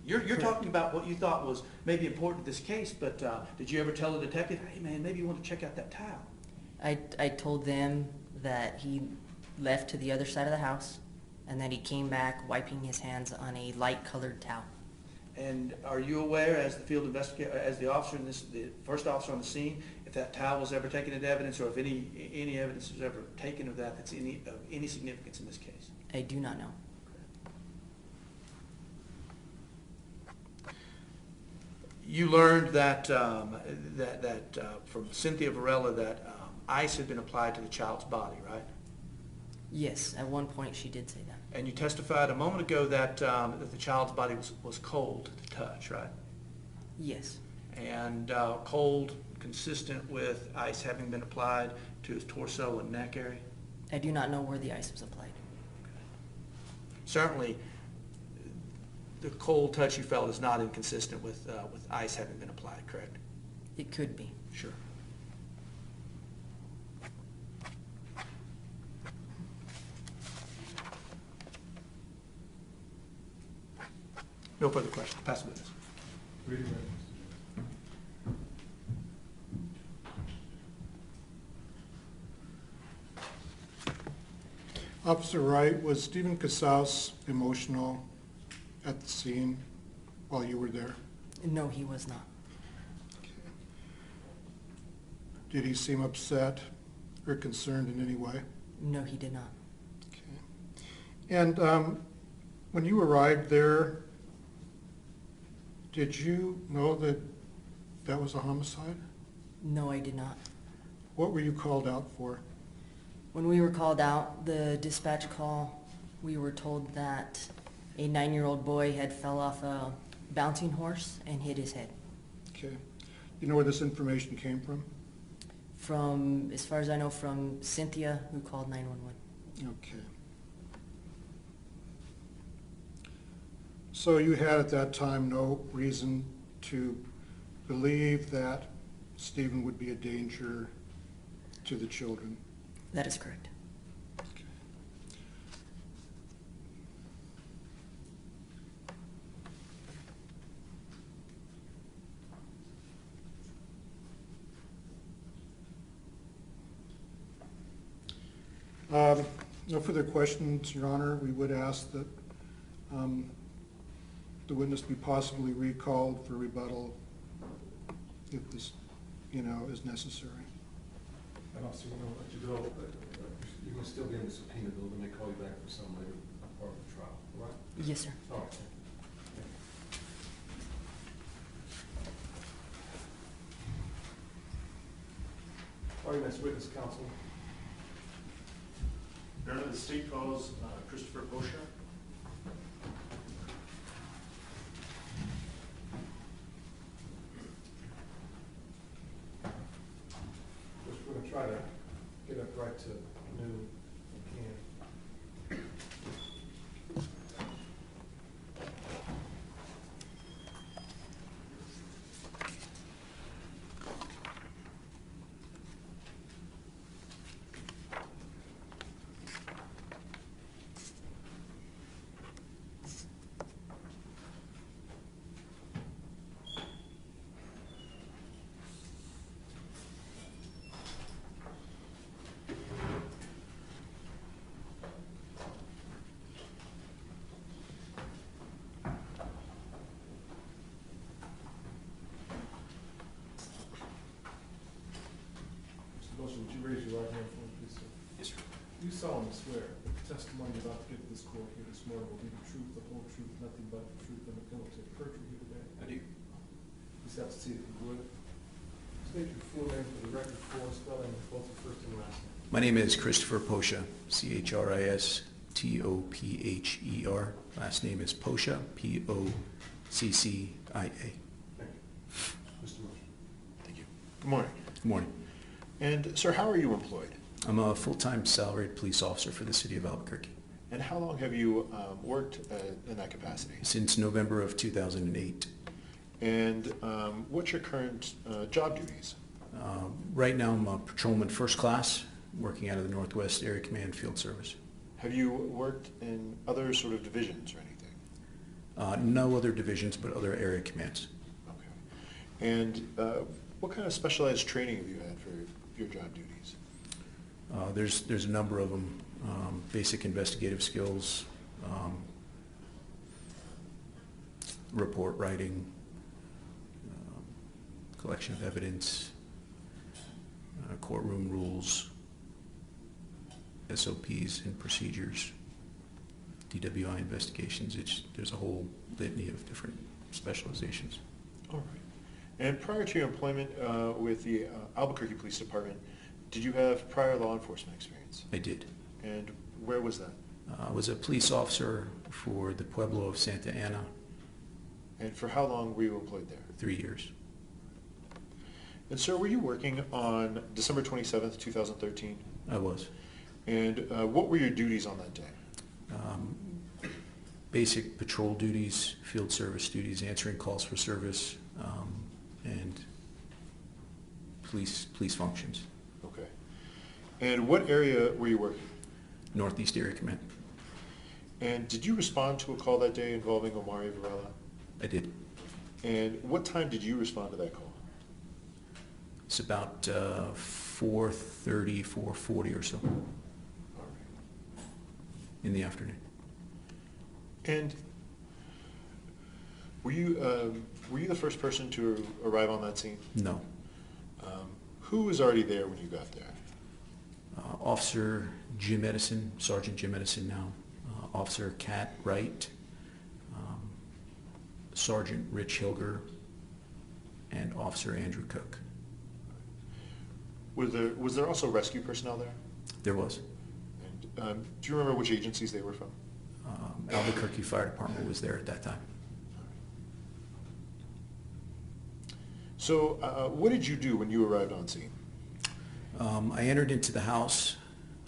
You're talking about what you thought was maybe important to this case, but did you ever tell the detective, hey man, maybe you want to check out that towel? I told them that he left to the other side of the house, and that he came back wiping his hands on a light-colored towel. And are you aware, as the field investigator, as the officer in this, the first officer on the scene, if that towel was ever taken into evidence, or if any evidence was ever taken of that that's of any significance in this case? I do not know. You learned that from Cynthia Varela that ice had been applied to the child's body, right? Yes, at one point she did say that. And you testified a moment ago that the child's body was cold to touch, right? Yes. And cold consistent with ice having been applied to his torso and neck area? I do not know where the ice was applied. certainly the cold touch you felt is not inconsistent with ice having been applied, correct? It could be. Sure. No further questions. Pass the witness. Read it, Mr. Officer Wright, was Stephen Casaus emotional at the scene while you were there? No, he was not. Did he seem upset or concerned in any way? No, he did not. Okay. And when you arrived there, did you know that that was a homicide? No, I did not. What were you called out for? When we were called out, the dispatch call, we were told that a 9-year-old boy had fell off a bouncing horse and hit his head. Okay. You know where this information came from? From, as far as I know, from Cynthia, who called 911. Okay. So you had at that time no reason to believe that Stephen would be a danger to the children? That is correct. No further questions, Your Honor. We would ask that the witness be possibly recalled for rebuttal if this, is necessary. And also, we're gonna let you go, but you're gonna still be in the subpoena building, they call you back for some later part of the trial, all right? Yes, sir. All right. All right, next witness, counsel. Your Honor, the state calls Christopher Posa. We're gonna try to get up right to noon if we can. Would you raise your right hand for me, please, sir? Yes, sir. You solemnly swear that the testimony you're about to give this court here this morning will be the truth, the whole truth, nothing but the truth, and the penalty of perjury here today? I do. Please have a seat if you would. State your full name for the record, for spelling both the first and last name. My name is Christopher Posa, Christopher. Last name is Posa, Poccia. Thank you. Mr. Motion. Thank you. Good morning. Good morning. And sir, how are you employed? I'm a full-time salaried police officer for the city of Albuquerque. And how long have you worked in that capacity? Since November of 2008. And what's your current job duties? Right now, I'm a patrolman first class, working out of the Northwest Area Command Field Service. Have you worked in other sort of divisions or anything? No other divisions, but other area commands. Okay. And what kind of specialized training have you had for your job duties? There's a number of them. Basic investigative skills, report writing, collection of evidence, courtroom rules, SOPs and procedures, DWI investigations. There's a whole litany of different specializations. All right. And prior to your employment with the Albuquerque Police Department, did you have prior law enforcement experience? I did. And where was that? I was a police officer for the Pueblo of Santa Ana. And for how long were you employed there? 3 years. And sir, were you working on December 27th, 2013? I was. And what were your duties on that day? basic patrol duties, field service duties, answering calls for service, and police functions. Okay. And what area were you working? Northeast Area Command. And did you respond to a call that day involving Omaree Varela? I did. And what time did you respond to that call? It's about 4:30, 4:40 or so All right. in the afternoon. And were you the first person to arrive on that scene? No. Who was already there when you got there? Officer Jim Edison, Sergeant Jim Edison now, Officer Cat Wright, Sergeant Rich Hilger, and Officer Andrew Cook. Was there also rescue personnel there? There was. And do you remember which agencies they were from? Albuquerque Fire Department was there at that time. So what did you do when you arrived on scene? I entered into the house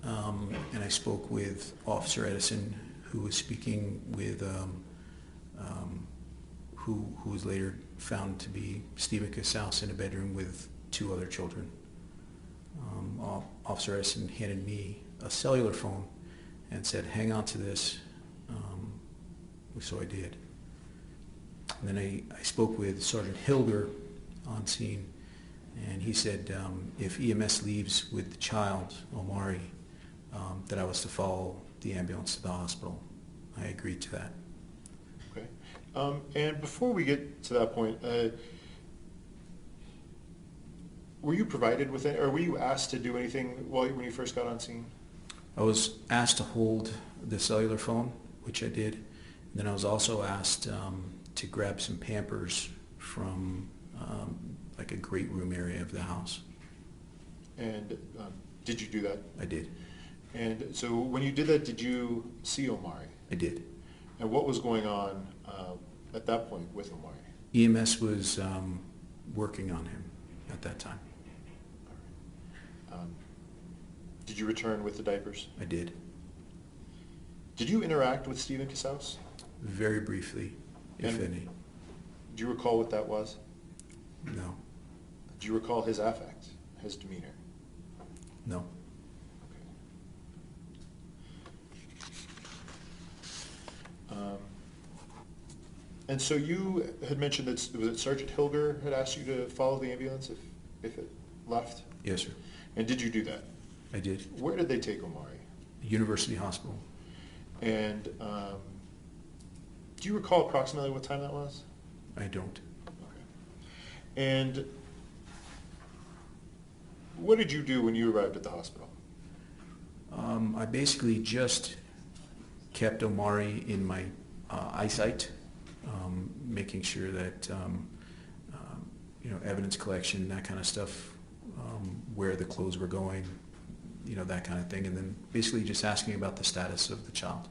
and I spoke with Officer Edison, who was speaking with who was later found to be Stephen Casaus in a bedroom with 2 other children. Officer Edison handed me a cellular phone and said, "Hang on to this." So I did. And then I spoke with Sergeant Hilger on scene, and he said if EMS leaves with the child, Omaree, that I was to follow the ambulance to the hospital. I agreed to that. Okay. And before we get to that point, were you provided with it, or were you asked to do anything when you first got on scene? I was asked to hold the cellular phone, which I did. And then I was also asked to grab some Pampers from like a great room area of the house. And did you do that? I did. And so when you did that, did you see Omaree? I did. And what was going on at that point with Omaree? EMS was working on him at that time. Did you return with the diapers? I did. Did you interact with Stephen Casaus? Very briefly, if And any. Do you recall what that was? No. Do you recall his affect, his demeanor? No. Okay. And so you had mentioned that, was it Sergeant Hilger had asked you to follow the ambulance if it left? Yes, sir. And did you do that? I did. Where did they take Omaree? University Hospital. And do you recall approximately what time that was? I don't. Okay. And what did you do when you arrived at the hospital? I basically just kept Omaree in my eyesight, making sure that evidence collection, that kind of stuff, where the clothes were going, that kind of thing, and then basically just asking about the status of the child.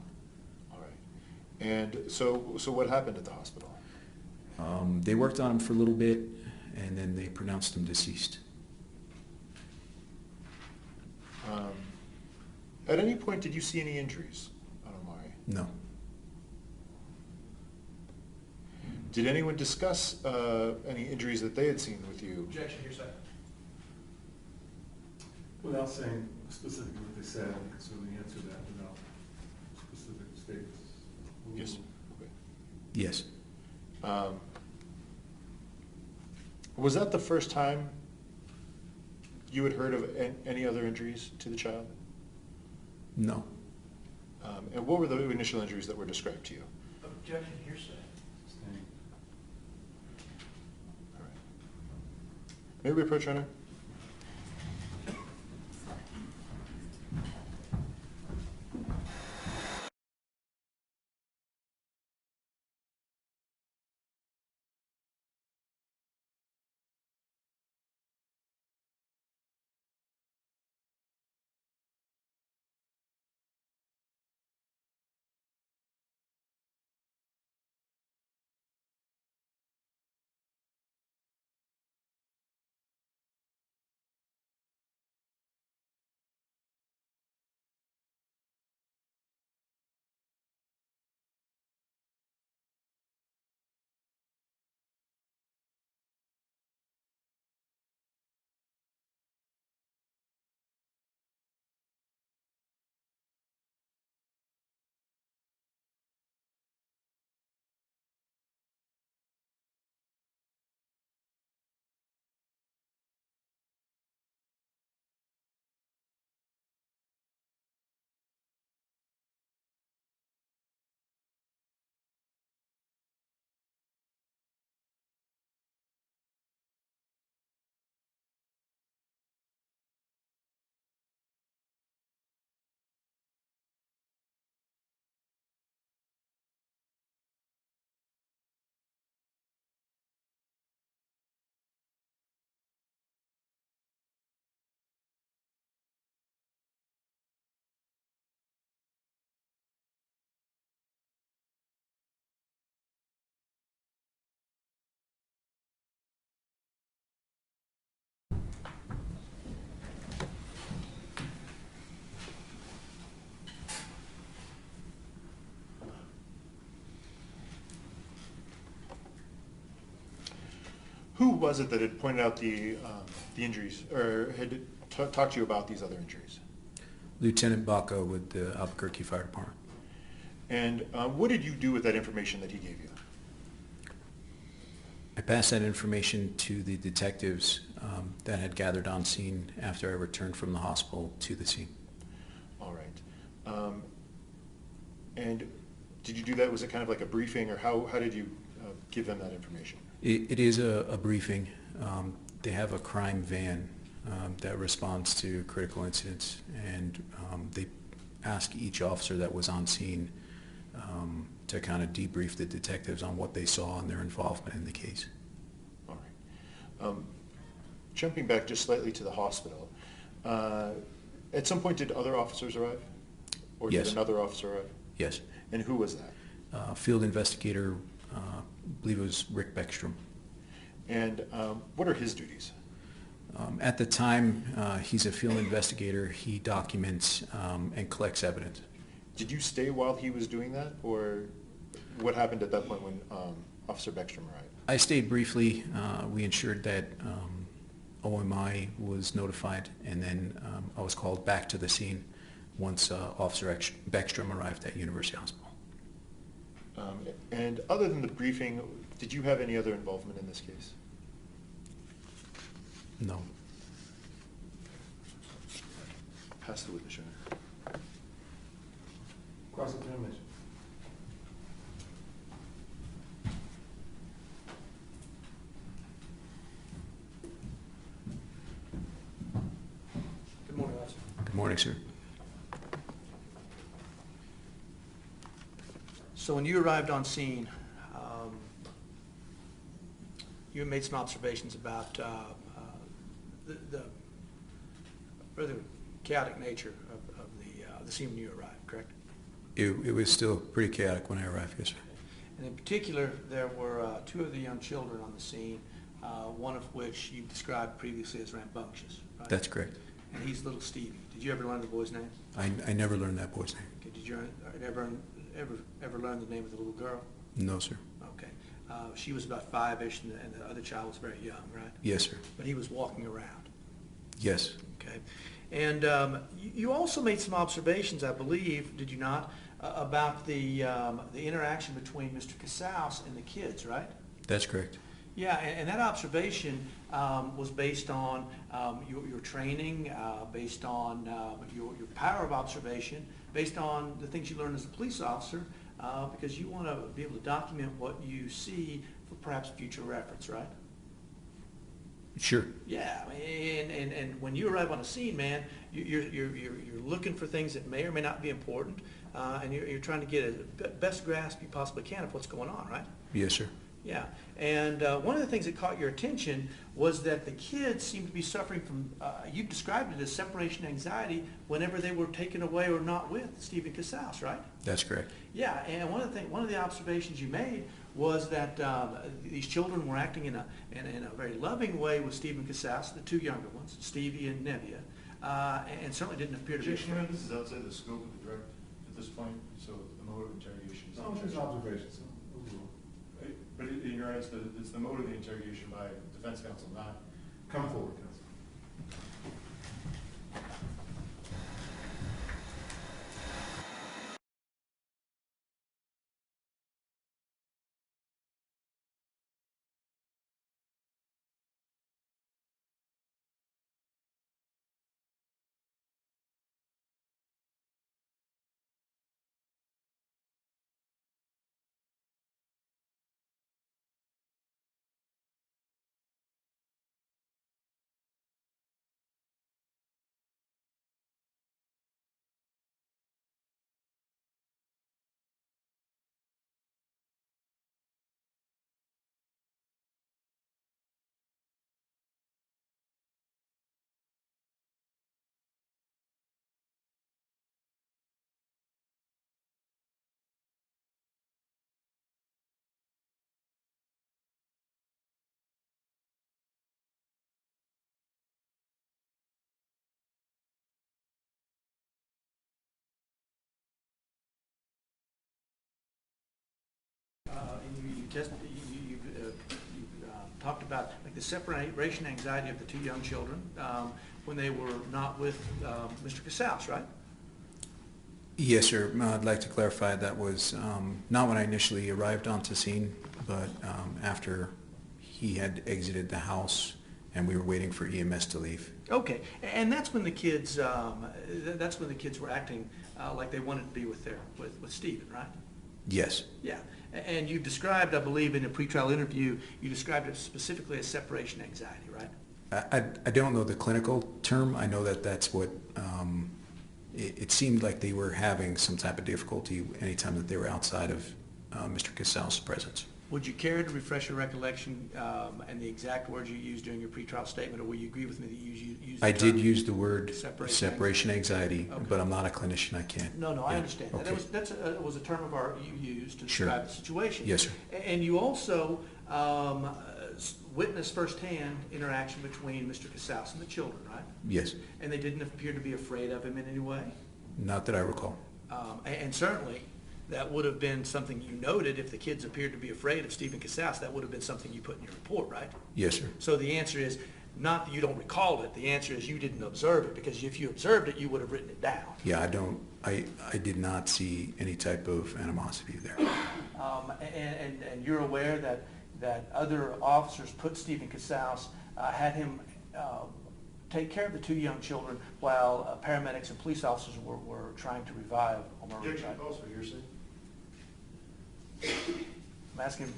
All right. And so what happened at the hospital? They worked on him for a little bit, and then they pronounced him deceased. At any point, did you see any injuries on Omaree? No. Did anyone discuss any injuries that they had seen with you? Objection, your second. Without saying specifically what they said, you can certainly answer that without specific statements. Yes. Okay. Yes. Was that the first time you had heard of any other injuries to the child? No. And what were the initial injuries that were described to you? Objection, hearsay. All right. May we approach, Renner? Who was it that had pointed out the injuries, or had talked to you about these other injuries? Lieutenant Baca with the Albuquerque Fire Department. And what did you do with that information that he gave you? I passed that information to the detectives that had gathered on scene after I returned from the hospital to the scene. All right. And did you do that? Was it kind of like a briefing, or how did you give them that information? It is a briefing. They have a crime van that responds to critical incidents, and they ask each officer that was on scene to kind of debrief the detectives on what they saw and their involvement in the case. All right. Jumping back just slightly to the hospital, at some point did other officers arrive? Or Yes. did another officer arrive? Yes. And who was that? Field investigator, I believe it was Rick Beckstrom. And what are his duties? At the time, he's a field investigator. He documents and collects evidence. Did you stay while he was doing that, or what happened at that point when Officer Beckstrom arrived? I stayed briefly. We ensured that OMI was notified, and then I was called back to the scene once Officer Beckstrom arrived at University Hospital. And other than the briefing, did you have any other involvement in this case? No. Pass the witness, Your Honor. Cross-examination. Good morning, officer. Good morning, sir. So when you arrived on scene, you made some observations about the rather chaotic nature of the scene when you arrived, correct? It was still pretty chaotic when I arrived, yes, sir. And in particular, there were two of the young children on the scene, one of which you described previously as rambunctious, right? That's correct. And he's little Stevie. Did you ever learn the boy's name? I never learned that boy's name. Okay, did you ever learn the name of the little girl? No, sir. Okay. She was about 5-ish, and the other child was very young, right? Yes, sir. But he was walking around. Yes. Okay. And you also made some observations, I believe, did you not, about the interaction between Mr. Casaus and the kids, right? That's correct. Yeah, and that observation was based on your training, based on your power of observation, based on the things you learned as a police officer, because you want to be able to document what you see for perhaps future reference, right? Sure. Yeah, and when you arrive on a scene, man, you're looking for things that may or may not be important, and you're trying to get a best grasp you possibly can of what's going on, right? Yes, sir. Yeah, and one of the things that caught your attention was that the kids seemed to be suffering from, you described it as separation anxiety whenever they were taken away or not with Stephen Casaus, right? That's correct. Yeah, and one of the observations you made was that these children were acting in a very loving way with Stephen Casaus, the two younger ones, Stevie and Nevia, and certainly didn't appear to be. Objection, this is outside the scope of the direct at this point, so the mode of interrogation is. No, it's observations. But in your eyes, it's the mode of the interrogation by defense counsel, not. Come forward, counsel. You talked about like the separation anxiety of the two young children when they were not with Mr. Casaus, right? Yes, sir. I'd like to clarify that was not when I initially arrived onto scene, but after he had exited the house and we were waiting for EMS to leave. Okay, and that's when the kids were acting like they wanted to be with Stephen, right? Yes. Yeah, and you described, I believe, in a pretrial interview, you described it specifically as separation anxiety, right? I don't know the clinical term. I know that that's what it seemed like they were having some type of difficulty anytime that they were outside of Mr. Casaus' presence. Would you care to refresh your recollection and the exact words you used during your pretrial statement, or will you agree with me that you used the I term did use the word separation anxiety, Okay. but I'm not a clinician. I can't. No, I Yeah. understand that. Okay. That was a term of art you used to Sure. describe the situation. Yes, sir. And you also witnessed firsthand interaction between Mr. Casaus and the children, right? Yes. And they didn't appear to be afraid of him in any way? Not that I recall. And certainly, that would have been something you noted. If the kids appeared to be afraid of Stephen Casaus, that would have been something you put in your report, right? Yes, sir. So the answer is not that you don't recall it. The answer is you didn't observe it, because if you observed it, you would have written it down. Yeah, I did not see any type of animosity there. And you're aware that other officers put Stephen Casaus, had him take care of the two young children while paramedics and police officers were trying to revive Omaree. Objection calls for hearsay. I'm asking.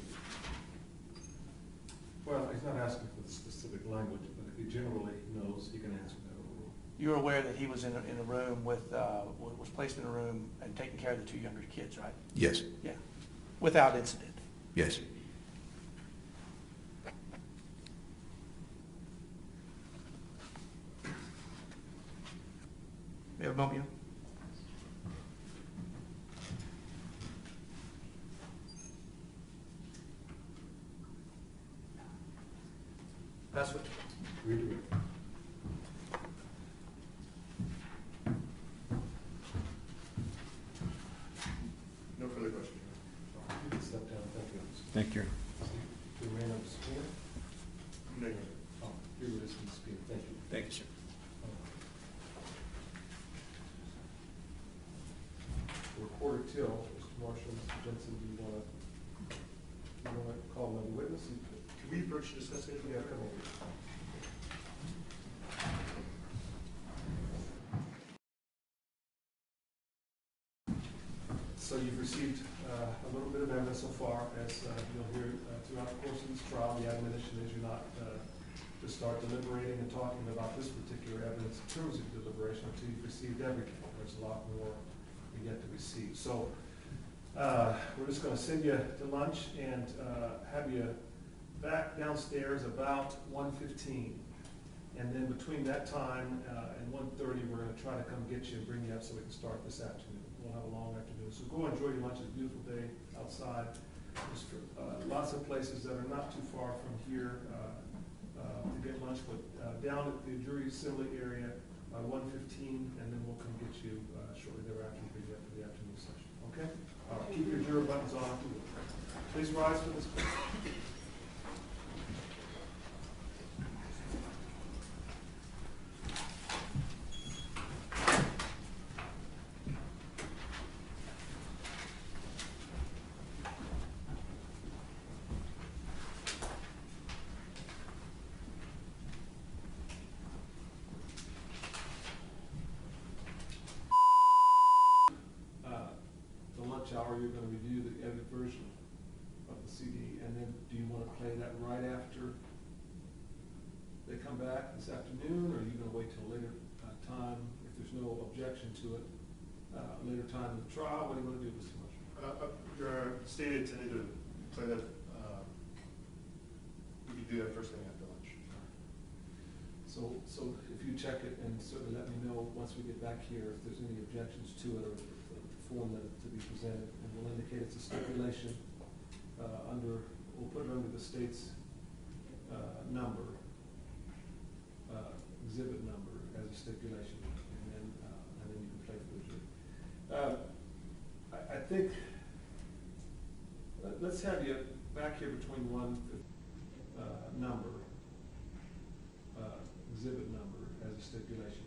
Well, he's not asking for the specific language, but if he generally knows, he can answer that overall. You're aware that he was in a room was placed in a room and taking care of the two younger kids, right? Yes. Yeah. Without incident. Yes. We have a moment. That's what. Read it. No further questions. You can step down, thank you. Thank you. You ran up the spear? Negative. Oh, here it is from the spear, thank you. Thank you, sir. Recorder Till, Mr. Marshall, Mr. Jensen, do you want to call another witness? Can we approach and discuss it? Yeah, come over. So you've received a little bit of evidence so far, as you'll hear throughout the course of this trial. The admonition is you're not to start deliberating and talking about this particular evidence in terms of deliberation until you've received everything. There's a lot more yet to receive. So we're just going to send you to lunch and have you back downstairs about 1:15. And then between that time and 1:30, we're going to try to come get you and bring you up so we can start this afternoon. We'll have a long afternoon. So go enjoy your lunch. It's a beautiful day outside. There's lots of places that are not too far from here to get lunch, but down at the jury assembly area by 1:15, and then we'll come get you shortly thereafter and bring you up for the afternoon session. Okay? All right. Keep your juror buttons on. Please rise for this. Hour, you're going to review the edited version of the CD, and then do you want to play that right after they come back this afternoon, or are you going to wait till a later time if there's no objection to it, later time in the trial? What do you want to do, Mr. Marshall? Your state intended to play that. We can do that first thing after lunch. So if you check it and certainly let me know once we get back here if there's any objections to it or the form that to be presented, and we'll indicate it's a stipulation we'll put it under the state's number, exhibit number as a stipulation, and then you can play for the jury. I think let's have you back here between 1:09 stipulation